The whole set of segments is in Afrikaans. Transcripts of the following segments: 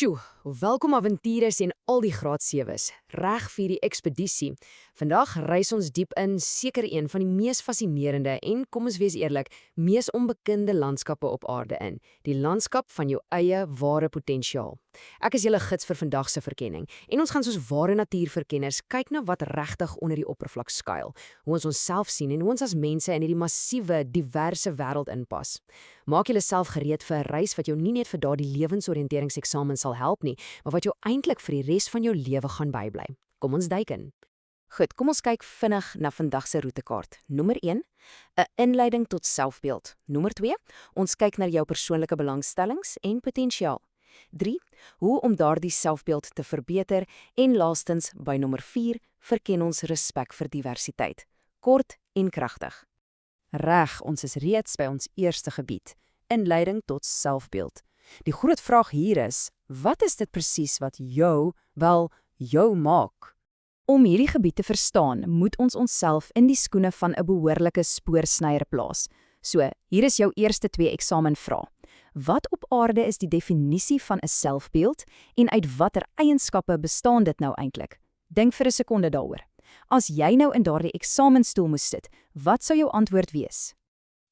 Sjoe, welkom avonturers en al die graad 7's, reg vir die ekspedisie. Vandag reis ons diep in seker een van die mees fascinerende en, kom ons wees eerlik, mees onbekende landskappe op aarde in, die landskap van jou eie ware potensiaal. Ek is julle gids vir vandag se verkenning en ons gaan soos ware natuurverkenners kyk na wat regtig onder die oppervlak skuil, hoe ons onsself sien en hoe ons as mense in hierdie massiewe, diverse wêreld inpas. Maak julleself gereed vir 'n reis wat jou nie net vir daardie lewensoriënteringseksamen sal help nie, maar wat jou eintlik vir die res van jou lewe gaan bybly. Kom ons duik in. Goed, kom ons kyk vinnig na vandag se roetekaart. Nommer 1, 'n inleiding tot selfbeeld. Nommer 2, ons kyk na jou persoonlike belangstellings en potensiaal. 3, hoe om daardie selfbeeld te verbeter en laastens by nommer 4, verken ons respek vir diversiteit. Kort en kragtig. Reg, ons is reeds by ons eerste gebied, inleiding tot selfbeeld. Die groot vraag hier is, wat is dit presies wat jou maak? Om hierdie gebied te verstaan, moet ons onsself in die skoene van 'n behoorlike spoorsnyer plaas. So, hier is jou eerste 2 eksamenvrae. Wat op aarde is die definisie van 'n selfbeeld en uit watter eienskappe bestaan dit nou eintlik? Dink vir 'n sekonde daaroor. As jy nou in daardie eksamenstoel moes sit, wat sou jou antwoord wees?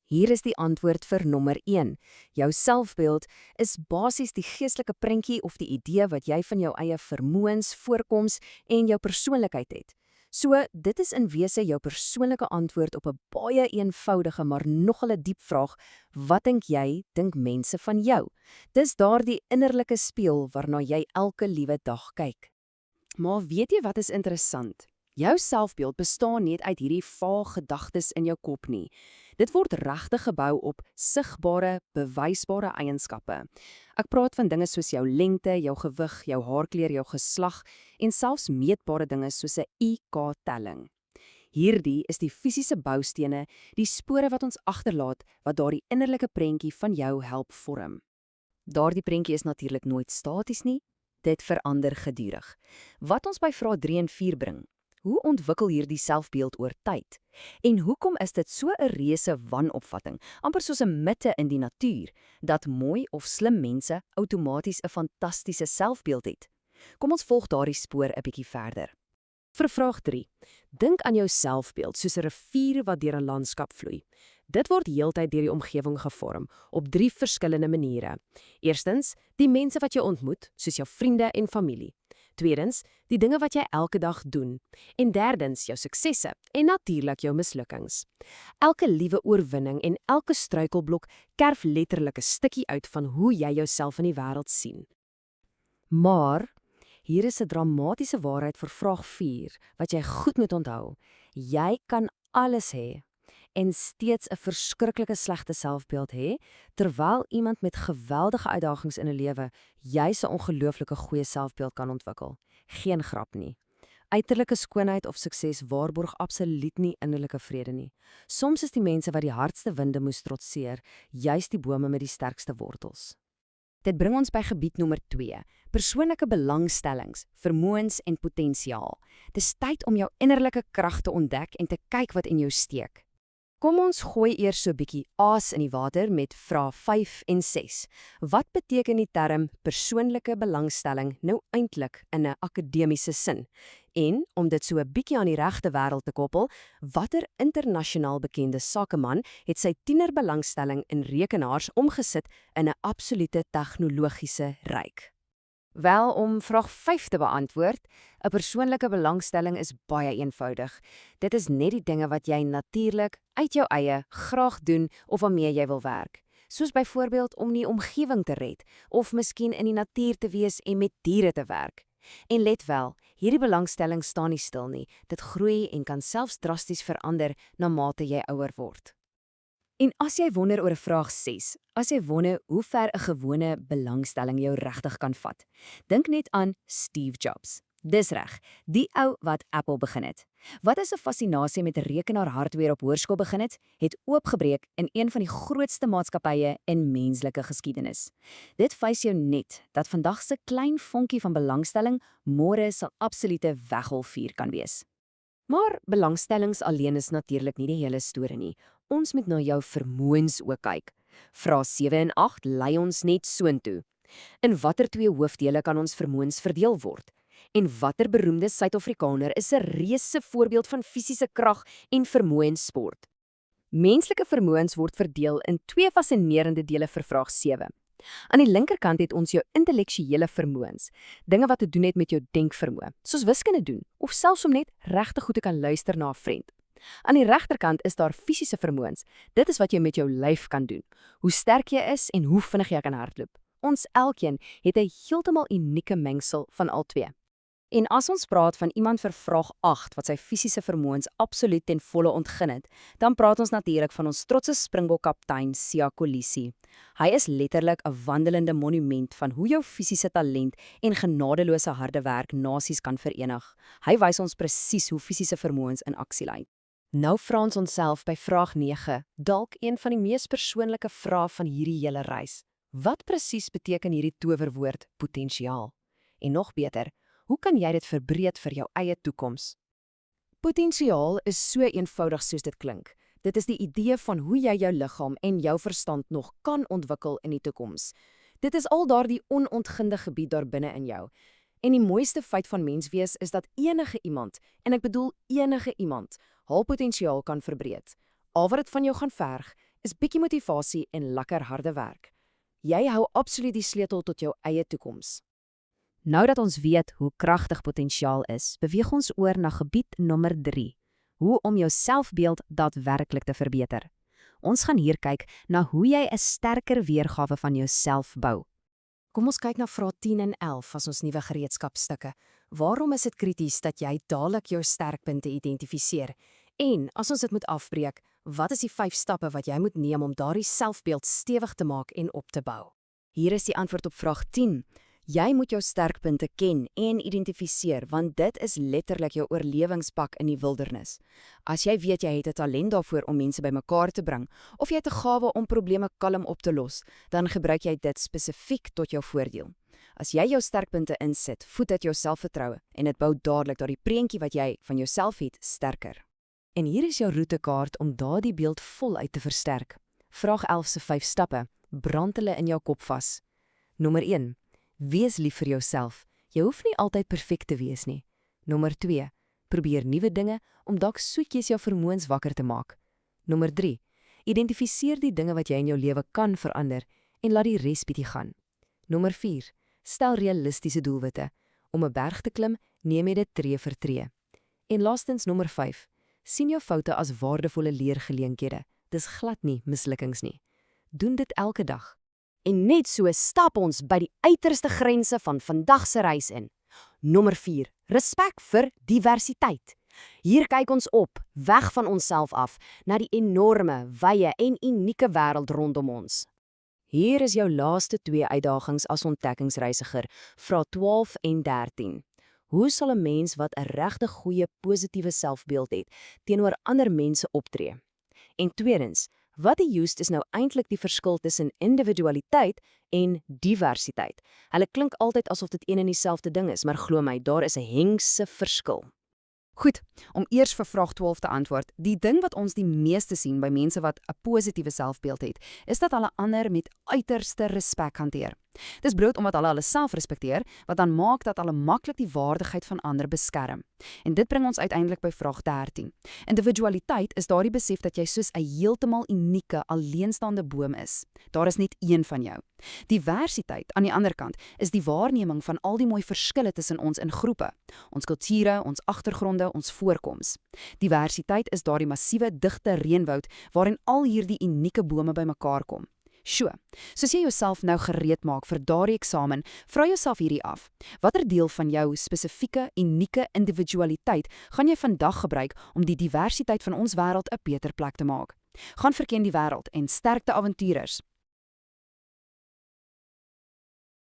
Hier is die antwoord vir nommer 1. Jou selfbeeld is basies die geestelike prentjie of die idee wat jy van jou eie vermoëns, voorkoms en jou persoonlikheid het. So, dit is in wese jou persoonlike antwoord op 'n baie eenvoudige maar nogal 'n diep vraag: wat dink mense van jou? Dis daardie innerlike spieël waarna jy elke liewe dag kyk. Maar weet jy wat is interessant? Jou selfbeeld bestaan nie uit hierdie vaag gedagtes in jou kop nie. Dit word regtig gebou op sigbare, bewysbare eienskappe. Ek praat van dinge soos jou lengte, jou gewig, jou haarkleur, jou geslag en selfs meetbare dinge soos 'n IQ-telling. Hierdie is die fisiese boustene, die spore wat ons agterlaat wat daardie innerlike prentjie van jou help vorm. Daardie prentjie is natuurlik nooit staties nie, dit verander gedurig. Wat ons by vrae 3 en 4 bring. Hoe ontwikkel hierdie selfbeeld oor tyd? En hoekom is dit so 'n reuse wanopvatting, amper soos 'n mitte in die natuur, dat mooi of slim mense outomaties 'n fantastiese selfbeeld het? Kom ons volg daardie spoor 'n bietjie verder. Vir vraag 3. Dink aan jou selfbeeld soos 'n rivier wat deur 'n landskap vloei. Dit word heeltyd deur die omgewing gevorm, op 3 verskillende maniere. Eerstens, die mense wat jy ontmoet, soos jou vriende en familie. Tweedens, die dinge wat jy elke dag doen. En derdens, jou suksesse en natuurlik jou mislukkings. Elke liewe oorwinning en elke struikelblok kerf letterlik 'n stukkie uit van hoe jy jouself in die wêreld sien. Maar hier is 'n dramatiese waarheid vir vraag 4, wat jy goed moet onthou. Jy kan alles hê en steeds 'n verskriklike slegte selfbeeld hê, terwyl iemand met geweldige uitdagings in 'n lewe juis 'n ongelooflike goeie selfbeeld kan ontwikkel. Geen grap nie. Uiterlike skoonheid of sukses waarborg absoluut nie innerlike vrede nie. Soms is die mense wat die hardste winde moes trotseer, juis die bome met die sterkste wortels. Dit bring ons by gebied nommer 2, persoonlike belangstellings, vermoëns en potensiaal. Dis tyd om jou innerlike krag te ontdek en te kyk wat in jou steek. Kom ons gooi eers so 'n bietjie aas in die water met vrae 5 en 6. Wat beteken die term persoonlike belangstelling nou eintlik in 'n akademiese sin? En om dit so 'n bietjie aan die regte wêreld te koppel, watter internasionaal bekende sakeman het sy tienerbelangstelling in rekenaars omgesit in 'n absolute tegnologiese ryk? Wel, om vraag 5 te beantwoord, 'n persoonlike belangstelling is baie eenvoudig. Dit is net die dinge wat jy natuurlik, uit jou eie, graag doen of waarmee jy wil werk. Soos byvoorbeeld om die omgewing te red, of miskien in die natuur te wees en met diere te werk. En let wel, hierdie belangstelling staan nie stil nie. Dit groei en kan selfs drasties verander na mate jy ouer word. En as jy wonder oor 'n vraag 6, as jy wonder hoe ver 'n gewone belangstelling jou regtig kan vat, dink net aan Steve Jobs. Dis reg, die ou wat Apple begin het. Wat is 'n fascinasie met rekenaarhardware op hoërskool begin het oopgebreek in een van die grootste maatskappye in menslike geskiedenis. Dit wys jou net dat vandag se klein vonkie van belangstelling môre sal absolute weggolfvuur kan wees. Maar belangstellings alleen is natuurlik nie die hele storie nie. Ons moet na jou vermoëns ook kyk. Vrae 7 en 8 lei ons net soontoe. In watter 2 hoofdele kan ons vermoëns verdeel word? En watter beroemde Suid-Afrikaner is 'n reuse voorbeeld van fisiese krag en vermoënssport? Menslike vermoëns word verdeel in 2 fascinerende dele vir vraag 7. Aan die linkerkant het ons jou intellektuele vermoëns, dinge wat te doen het met jou denkvermoë, soos wiskunde doen of selfs om net regtig goed te kan luister na 'n vriend. Aan die regterkant is daar fisiese vermoëns. Dit is wat jy met jou lyf kan doen, hoe sterk jy is en hoe vinnig jy kan hardloop. Ons elkeen het 'n heeltemal unieke mengsel van al 2. En as ons praat van iemand vir vraag 8 wat sy fisiese vermoëns absoluut ten volle ontgin het, dan praat ons natuurlik van ons trotse Springbok-kaptein Siya Kolisi. Hy is letterlik 'n wandelende monument van hoe jou fisiese talent en genadeloose harde werk nasies kan verenig. Hy wys ons presies hoe fisiese vermoëns in aksie lei. Nou vra ons onsself by vraag 9, dalk een van die mees persoonlike vrae van hierdie hele reis. Wat presies beteken hierdie towerwoord potensiaal? En nog beter, hoe kan jy dit verbreek vir jou eie toekoms? Potensiaal is so eenvoudig soos dit klink. Dit is die idee van hoe jy jou liggaam en jou verstand nog kan ontwikkel in die toekoms. Dit is al daardie onontginde gebied daar binne in jou. En die mooiste feit van menswees is dat enige iemand, en ek bedoel enige iemand, hul potensiaal kan verbreek. Al wat dit van jou gaan verg, is bietjie motivasie en lekker harde werk. Jy hou absoluut die sleutel tot jou eie toekoms. Nou dat ons weet hoe kragtig potensiaal is, beweeg ons oor na gebied nommer 3. Hoe om jou selfbeeld daadwerklik te verbeter. Ons gaan hier kyk na hoe jy 'n sterker weergawe van jouself bou. Kom ons kyk na vrae 10 en 11 as ons nuwe gereedskapstukke. Waarom is dit krities dat jy dadelik jou sterkpunte identifiseer? En as ons dit moet afbreek, wat is die 5 stappe wat jy moet neem om daardie selfbeeld stewig te maak en op te bou? Hier is die antwoord op vraag 10. Jy moet jou sterkpunte ken en identifiseer, want dit is letterlik jou oorlewingspak in die wildernis. As jy weet jy het 'n talent daarvoor om mense bymekaar te bring, of jy het 'n gawe om probleme kalm op te los, dan gebruik jy dit spesifiek tot jou voordeel. As jy jou sterkpunte insit, voed dit jou selfvertroue en dit bou dadelik daardie prentjie wat jy van jouself het sterker. En hier is jou roetekaart om daardie beeld voluit te versterk. Vraag 11 se 5 stappe, brand hulle in jou kop vas. Nommer 1. Wees lief vir jouself. Jy hoef nie altyd perfek te wees nie. Nommer 2. Probeer nuwe dinge om dalk soetjies jou vermoëns wakker te maak. Nommer 3. Identifiseer die dinge wat jy in jou lewe kan verander en laat die res bietjie gaan. Nommer 4. Stel realistiese doelwitte. Om 'n berg te klim, neem jy dit tree vir tree. En laastens nommer 5. Sien jou foute as waardevolle leergeleenthede. Dis glad nie mislukkings nie. Doen dit elke dag. En net so stap ons by die uiterste grense van vandag se reis in. Nommer 4. Respek vir diversiteit. Hier kyk ons op, weg van onsself af, na die enorme, wye en unieke wêreld rondom ons. Hier is jou laaste 2 uitdagings as ontdekkingsreisiger, vrae 12 en 13. Hoe sal 'n mens wat 'n regtig goeie positiewe selfbeeld het, teenoor ander mense optree? En tweedens, wat die juist is nou eintlik die verskil tussen individualiteit en diversiteit? Hulle klink altyd asof dit een en dieselfde ding is, maar glo my, daar is 'n hengse verskil. Goed, om eers vir vraag 12 te antwoord. Die ding wat ons die meeste sien by mense wat 'n positiewe selfbeeld het, is dat hulle ander met uiterste respek hanteer. Dis bloot omdat hulle self respekteer, wat dan maak dat hulle maklik die waardigheid van ander beskerm. En dit bring ons uiteindelik by vraag 13. Individualiteit is daardie besef dat jy soos 'n heeltemal unieke, alleenstaande boom is. Daar is net een van jou. Diversiteit, aan die ander kant, is die waarneming van al die mooi verskille tussen ons in groepe. Ons kulture, ons agtergronde, ons voorkoms. Diversiteit is daardie massiewe, digte reënwoud waarin al hierdie unieke bome bymekaar kom. Sjoe, soos jy jouself nou gereed maak vir daardie eksamen, vra jouself hierdie af. Watter deel van jou spesifieke, unieke individualiteit gaan jy vandag gebruik om die diversiteit van ons wêreld 'n beter plek te maak? Gaan verken die wêreld en sterkte avonturers.